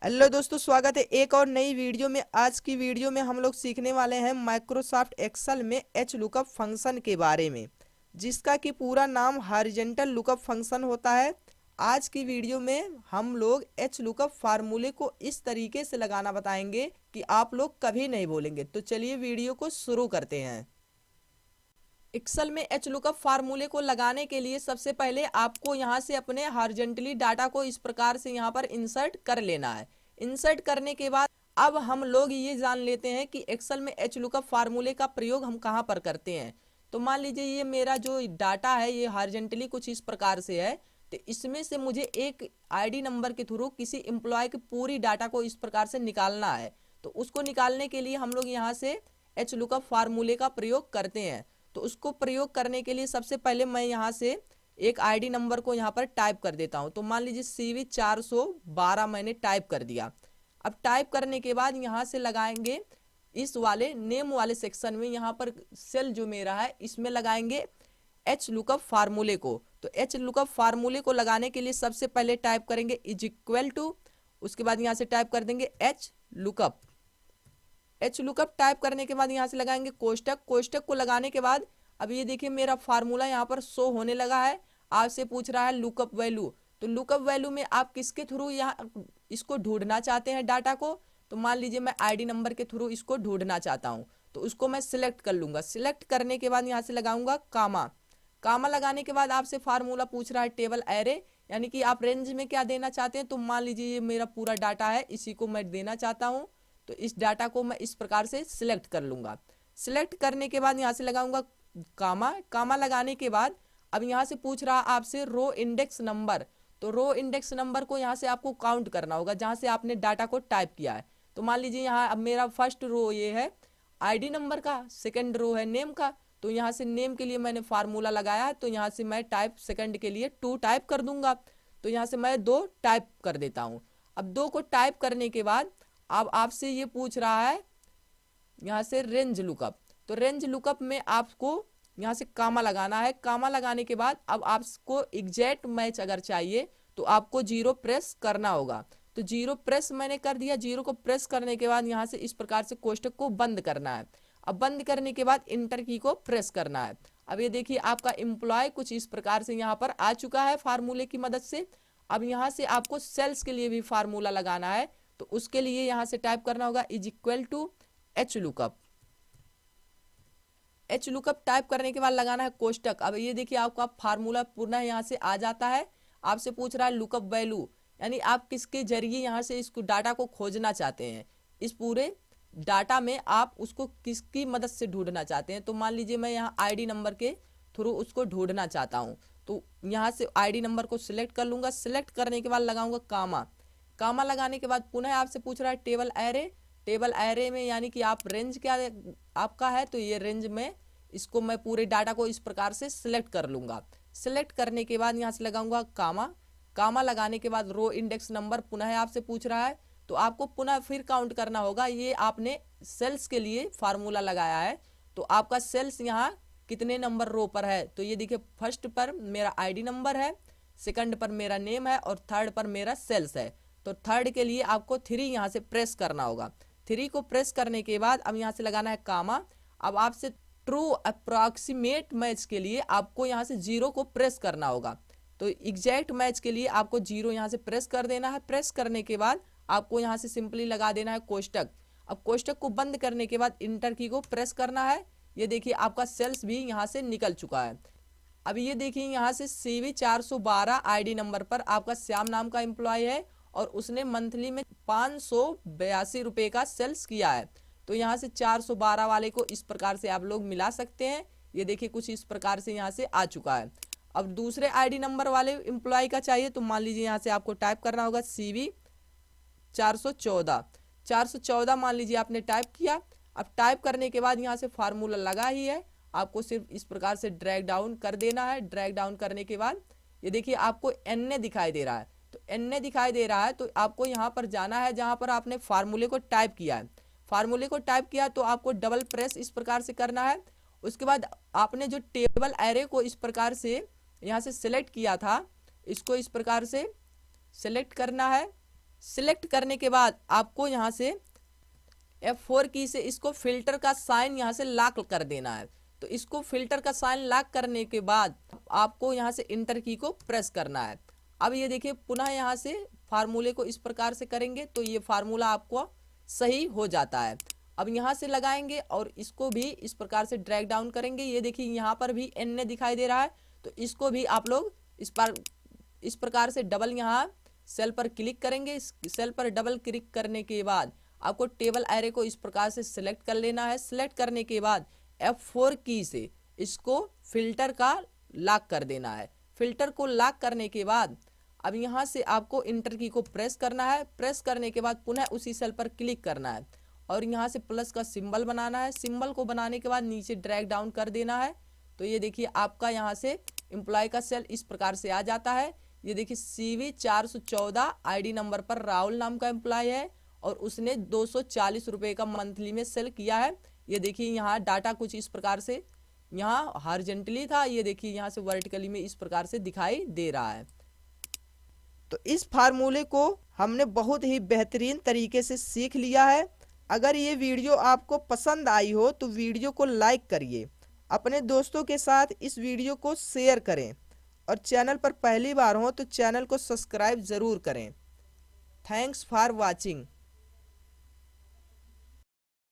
Hello दोस्तों, स्वागत है एक और नई वीडियो में। आज की वीडियो में हम लोग सीखने वाले हैं माइक्रोसॉफ्ट एक्सेल में एच लुकअप फंक्शन के बारे में, जिसका कि पूरा नाम हॉरिजॉन्टल लुकअप फंक्शन होता है। आज की वीडियो में हम लोग एच लुकअप फार्मूले को इस तरीके से लगाना बताएंगे कि आप लोग कभी नहीं भूलेंगे। तो चलिए वीडियो को शुरू करते हैं। एक्सेल में एच लुकअप फार्मूले को लगाने के लिए सबसे पहले आपको यहाँ से अपने हॉरिजॉन्टली डाटा को इस प्रकार से यहाँ पर इंसर्ट कर लेना है। इंसर्ट करने के बाद अब हम लोग ये जान लेते हैं कि एक्सेल में एच लुकअप फार्मूले का प्रयोग हम कहाँ पर करते हैं। तो मान लीजिए ये मेरा जो डाटा है ये हॉरिजॉन्टली कुछ इस प्रकार से है। तो इसमें से मुझे एक आईडी नंबर के थ्रू किसी एम्प्लॉय की पूरी डाटा को इस प्रकार से निकालना है। तो उसको निकालने के लिए हम लोग यहाँ से एच लुकअप फार्मूले का प्रयोग करते हैं। तो उसको प्रयोग करने के लिए सबसे पहले मैं यहाँ से एक आईडी नंबर को यहाँ पर टाइप कर देता हूँ। तो मान लीजिए CV 412 मैंने टाइप कर दिया। अब टाइप करने के बाद यहाँ से लगाएंगे इस वाले नेम वाले सेक्शन में, यहाँ पर सेल जो मेरा है इसमें लगाएंगे एच लुकअप फार्मूले को। तो एच लुकअप फार्मूले को लगाने के लिए सबसे पहले टाइप करेंगे इज इक्वल टू, उसके बाद यहाँ से टाइप कर देंगे H lookup. H lookup type करने के बाद यहाँ से लगाएंगे कोष्टक। कोष्टक को लगाने के बाद अब ये देखिए मेरा फार्मूला यहाँ पर शो होने लगा है। आपसे पूछ रहा है लुकअप वैल्यू। तो लुकअप वैल्यू में आप किसके थ्रू यहाँ इसको ढूंढना चाहते हैं डाटा को। तो मान लीजिए मैं आईडी नंबर के थ्रू इसको ढूंढना चाहता हूँ। तो उसको मैं सिलेक्ट कर लूंगा। सिलेक्ट करने के बाद यहाँ से लगाऊंगा कामा। कामा लगाने के बाद आपसे फार्मूला पूछ रहा है टेबल एरे, यानी कि आप रेंज में क्या देना चाहते हैं। तो मान लीजिए ये मेरा पूरा डाटा है, इसी को मैं देना चाहता हूँ। तो इस डाटा को मैं इस प्रकार से सिलेक्ट कर लूंगा। सिलेक्ट करने के बाद यहाँ से लगाऊंगा कामा। कामा लगाने के बाद अब यहाँ से पूछ रहा आपसे रो इंडेक्स नंबर। तो रो इंडेक्स नंबर को यहाँ से आपको काउंट करना होगा जहाँ से आपने डाटा को टाइप किया है। तो मान लीजिए यहाँ अब मेरा फर्स्ट रो ये है आईडी नंबर का, सेकंड रो है नेम का। तो यहाँ से नेम के लिए मैंने फार्मूला लगाया है, तो यहाँ से मैं टाइप सेकंड के लिए 2 टाइप कर दूंगा। तो यहाँ से मैं 2 टाइप कर देता हूँ। अब 2 को टाइप करने के बाद अब आपसे ये पूछ रहा है यहाँ से रेंज लुकअप। तो रेंज लुकअप में आपको यहाँ से कामा लगाना है। कामा लगाने के बाद अब आपको एग्जैक्ट मैच अगर चाहिए तो आपको 0 प्रेस करना होगा। तो 0 प्रेस मैंने कर दिया। 0 को प्रेस करने के बाद यहाँ से इस प्रकार से कोष्टक को बंद करना है। अब बंद करने के बाद इंटर की को प्रेस करना है। अब ये देखिए आपका एम्प्लॉय कुछ इस प्रकार से यहाँ पर आ चुका है फार्मूले की मदद से। अब यहाँ से आपको सेल्स के लिए भी फार्मूला लगाना है। तो उसके लिए यहाँ से टाइप करना होगा is equal to H lookup. H lookup type करने के बाद लगाना है कोष्टक। अब ये देखिए आपका फार्मूला पूर्ण यहाँ से आ जाता है। आपसे पूछ रहा है लुकअप वैल्यू, यानी आप किसके जरिए यहाँ से इसको डाटा को खोजना चाहते हैं। इस पूरे डाटा में आप उसको किसकी मदद से ढूंढना चाहते हैं। तो मान लीजिए मैं यहाँ आईडी नंबर के थ्रू उसको ढूंढना चाहता हूँ। तो यहाँ से आईडी नंबर को सिलेक्ट कर लूंगा। सिलेक्ट करने के बाद लगाऊंगा कामा। कामा लगाने के बाद पुनः आपसे पूछ रहा है टेबल एरे। टेबल एरे में यानी कि आप रेंज क्या आपका है, तो ये रेंज में इसको मैं पूरे डाटा को इस प्रकार से सिलेक्ट कर लूंगा। सिलेक्ट करने के बाद यहाँ से लगाऊंगा कामा। कामा लगाने के बाद रो इंडेक्स नंबर पुनः आपसे पूछ रहा है, तो आपको पुनः फिर काउंट करना होगा। ये आपने सेल्स के लिए फार्मूला लगाया है, तो आपका सेल्स यहाँ कितने नंबर रो पर है। तो ये देखिए फर्स्ट पर मेरा आईडी नंबर है, सेकंड पर मेरा नेम है और थर्ड पर मेरा सेल्स है। तो थर्ड के लिए आपको 3 यहाँ से प्रेस करना होगा। 3 को प्रेस करने के बाद अब यहाँ से लगाना है कामा। अब आपसे ट्रू अप्रोक्सीमेट मैच के लिए आपको यहाँ से 0 को प्रेस करना होगा। तो एग्जैक्ट मैच के लिए आपको 0 यहाँ से प्रेस कर देना है। प्रेस करने के बाद आपको यहाँ से सिंपली लगा देना है कोष्टक। अब कोष्टक को बंद करने के बाद इंटर की को प्रेस करना है। ये देखिए आपका सेल्स भी यहाँ से निकल चुका है। अब ये देखिए यहाँ से CV 412 आईडी नंबर पर आपका श्याम नाम का एम्प्लॉय है और उसने मंथली में 582 रुपये का सेल्स किया है। तो यहाँ से 412 वाले को इस प्रकार से आप लोग मिला सकते हैं। ये देखिए कुछ इस प्रकार से यहाँ से आ चुका है। अब दूसरे आईडी नंबर वाले एम्प्लॉय का चाहिए, तो मान लीजिए यहाँ से आपको टाइप करना होगा CV 414। 414 मान लीजिए आपने टाइप किया। अब टाइप करने के बाद यहाँ से फार्मूला लगा ही है, आपको सिर्फ इस प्रकार से ड्रैग डाउन कर देना है। ड्रैग डाउन करने के बाद ये देखिए आपको NA दिखाई दे रहा है। तो NA दिखाई दे रहा है तो आपको यहाँ पर जाना है जहाँ पर आपने फार्मूले को टाइप किया है। फार्मूले को टाइप किया तो आपको डबल प्रेस इस प्रकार से करना है। उसके बाद आपने जो टेबल एरे को इस प्रकार से यहाँ से सिलेक्ट किया था, इसको इस प्रकार से सिलेक्ट करना है। सिलेक्ट करने के बाद आपको यहाँ से F4 की से इसको फिल्टर का साइन यहाँ से लॉक कर देना है। तो इसको फिल्टर का साइन लॉक करने के बाद आपको यहाँ से इंटर की को प्रेस करना है। अब ये देखिए पुनः यहाँ से फार्मूले को इस प्रकार से करेंगे तो ये फार्मूला आपको सही हो जाता है। अब यहाँ से लगाएंगे और इसको भी इस प्रकार से ड्रैग डाउन करेंगे। ये देखिए यहाँ पर भी एन दिखाई दे रहा है, तो इसको भी आप लोग इस प्रकार से डबल यहाँ सेल पर क्लिक करेंगे। इस सेल पर डबल क्लिक करने के बाद आपको टेबल एरे को इस प्रकार से सिलेक्ट कर लेना है। सिलेक्ट करने के बाद F4 की से इसको फिल्टर का लॉक कर देना है। फिल्टर को लॉक करने के बाद अब यहाँ से आपको इंटर की को प्रेस करना है। प्रेस करने के बाद पुनः उसी सेल पर क्लिक करना है और यहाँ से प्लस का सिंबल बनाना है। सिंबल को बनाने के बाद नीचे ड्रैग डाउन कर देना है। तो ये देखिए आपका यहाँ से एम्प्लॉय का सेल इस प्रकार से आ जाता है। ये देखिए CV 414 ID नंबर पर राहुल नाम का एम्प्लॉय है और उसने 240 रुपये का मंथली में सेल किया है। ये देखिए यहाँ डाटा कुछ इस प्रकार से यहाँ हॉरिजॉन्टली था, ये देखिए यहाँ से वर्टिकली में इस प्रकार से दिखाई दे रहा है। तो इस फार्मूले को हमने बहुत ही बेहतरीन तरीके से सीख लिया है। अगर ये वीडियो आपको पसंद आई हो तो वीडियो को लाइक करिए, अपने दोस्तों के साथ इस वीडियो को शेयर करें और चैनल पर पहली बार हो तो चैनल को सब्सक्राइब ज़रूर करें। Thanks for watching.